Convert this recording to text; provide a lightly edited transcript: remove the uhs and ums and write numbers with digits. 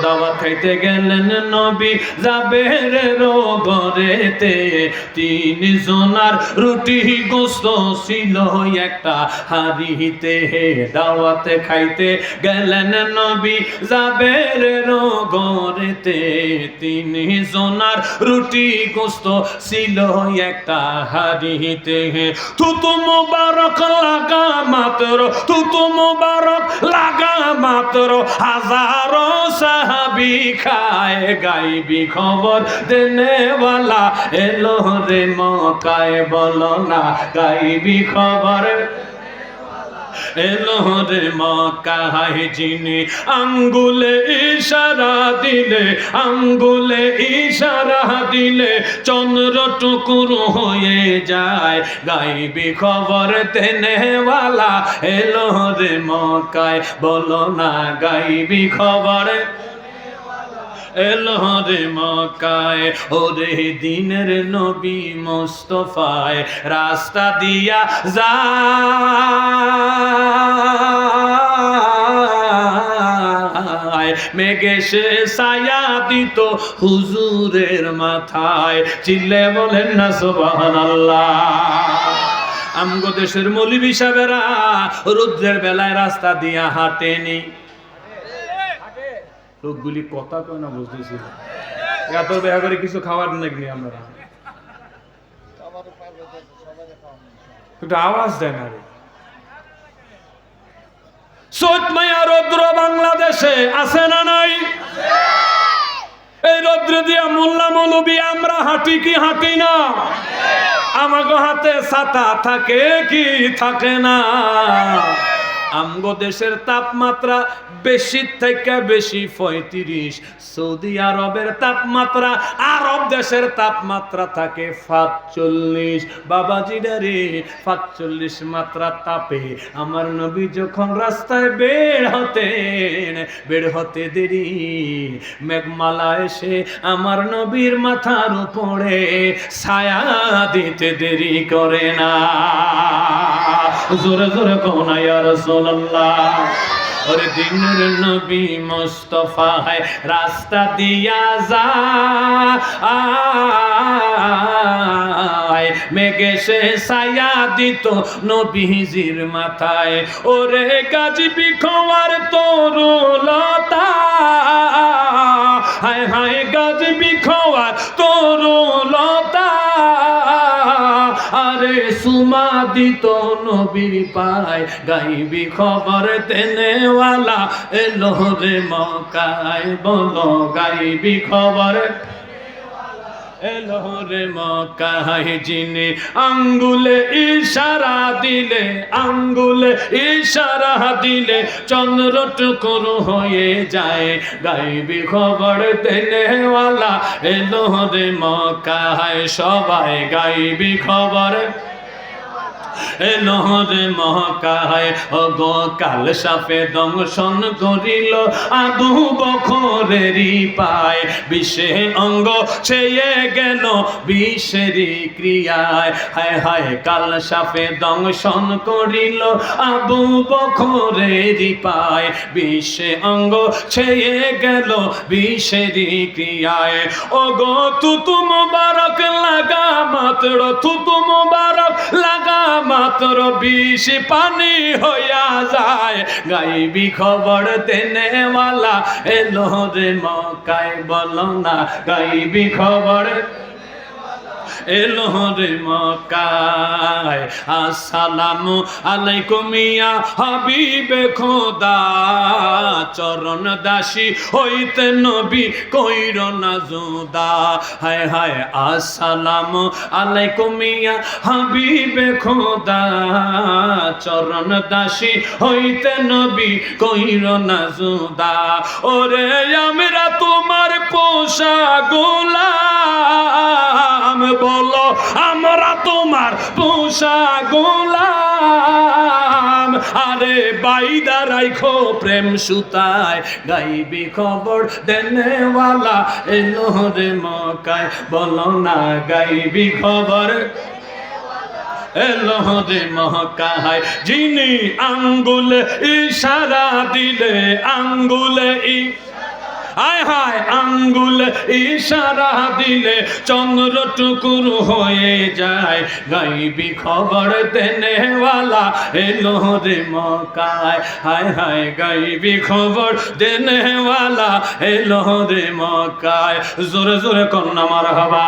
দাওয়াত খাইতে গেলেন নবী জাবেরের ঘরেতে। তিনজনার রুটি গোস্ত ছিল একটা হাড়িতে। দাওয়াত খাইতে গেলেন নবী জাবেরের ঘরেতে। তিনজনার রুটি গোস্ত ছিল একটা হাড়িতে। থুতু মুবারক লাগা মাত্র, থুতু মুবারক লাগা মাত্র হাজারো সাহাবী খায়। গাইবি খবর দেনেওয়ালা এলো রে মক্কায়, বলো না গাইবি খবর এলো রে মক্কায়। যিনি আঙ্গুলে ইশারা দিলে, আঙ্গুলে ইশারা দিলে চন্দ্র টুকুর হয়ে যায়। গাইবি খবর দেনেওয়ালা এলো রে মক্কায়, বলো না গাইবি খবর এলো রে মক্কায়। ওরে দিনের নবী মুস্তাফায় রাস্তা দিয়া যায়। মেঘে সে ছায়া দিত হুজুরের মাথায়। চিল্লে বলেন না সুবহানাল্লাহ। আমগো দেশের মৌলভী সাহেবেরা রৌদ্রের বেলায় রাস্তা দিয়া হাঁটেনি। লোকগুলি কথা কয় না, বুঝতেছি এত দেখা করে কিছু খাবার নাকি আমরা একটু আওয়াজ দেয় না রে। চৈত মায়া রৌদ্র বাংলাদেশে আছে না নাই? এই রৌদ্র দিয়া মোল্লা মৌলবী আমরা হাঁটি কি হাঁটি না? আমাগো হাতে ছাতা থাকে কি থাকে না? আমগো দেশের তাপমাত্রা বেশি থেকে বেশি 35। সৌদি আরবের তাপমাত্রা, আরব দেশের তাপমাত্রা থাকে 45। বাবাজিরা রে, 45 মাত্রা তাপে আমার নবী যখন রাস্তায় বের হতে দেরি, মেঘমালা এসে আমার নবীর মাথার উপরে ছায়া দিতে দেরি করে না। জোরে জোরে কোন ইয়া রাসূলুল্লাহ। ওরে দিনের নবী মুস্তাফায় রাস্তা দিয়া যায়। মেঘে সে ছায়া দিত নবীজির মাথায়। ওরে গাজবি খোয়ার তরুলতা, হায় হায় গাজবি খোয়ার তরুলতা। আরে সুমা দিত নবীর পায়। গাইবি খবর দেনেওয়ালা এলো রে মক্কায়, বলো গাইবি খবর এলো রে মক্কায়। যিনি আঙ্গুলে ইশারা দিলে, আঙ্গুলে ইশারা দিলে চন্দ্র টুকুর হয়ে যায়। গাইবি খবর দেনেওয়ালা এলো রে মক্কায়। সবাই গাইবি খবর এলো রে মক্কায়। ওগো কাল সাপে দংশন করিল আবু বকরেরই পায়। বিষে অঙ্গ ছেয়ে গেল বিষেরই ক্রিয়ায়। হায় হায় কাল সাপে দংশন করিল আবু বকরেরই পায়। বিষে অঙ্গ ছেয়ে গেল বিষেরই ক্রিয়ায়। ওগো থুতু মুবারক লাগা মাত্র, থুতু মুবারক লাগা মাত্র বিষ পানি হইয়া যায়। গাইবি খবর দেনেওয়ালা এলো রে মক্কায়, বলো না গাইবি খবর এলো রে মক্কায়। আসসালামু আলাইকুম ইয়া হাবিবে খোদা, চরণ দাসী হইতে নবী কইর না জুদা। হায় হায় আসসালামু আলাইকুম ইয়া হাবিবে খোদা, চরণ দাসী হইতে নবী কইর না জুদা। ওরে আমরা তোমার পোষা গোলাম, বলো আমরা তোমার পোষা গোলাম। আরে বাইদা রাইখো প্রেম সুতায়। গাইবি খবর দেনেওয়ালা এলো রে মক্কায়, বলো না গাইবি খবর এলো রে মক্কায়। যিনি আঙ্গুলে ইশারা দিলে, আঙ্গুলে হায় হায় আঙ্গুল ইশারা দিলে চন্দ্র টুকুর হয়ে যায় গাইবি খবর দেনেওয়ালা এলো রে মক্কায় হায় হায় গাইবি খবর দেনেওয়ালা এলো রে মক্কায় জোরে জোরে কন্যা মারহাবা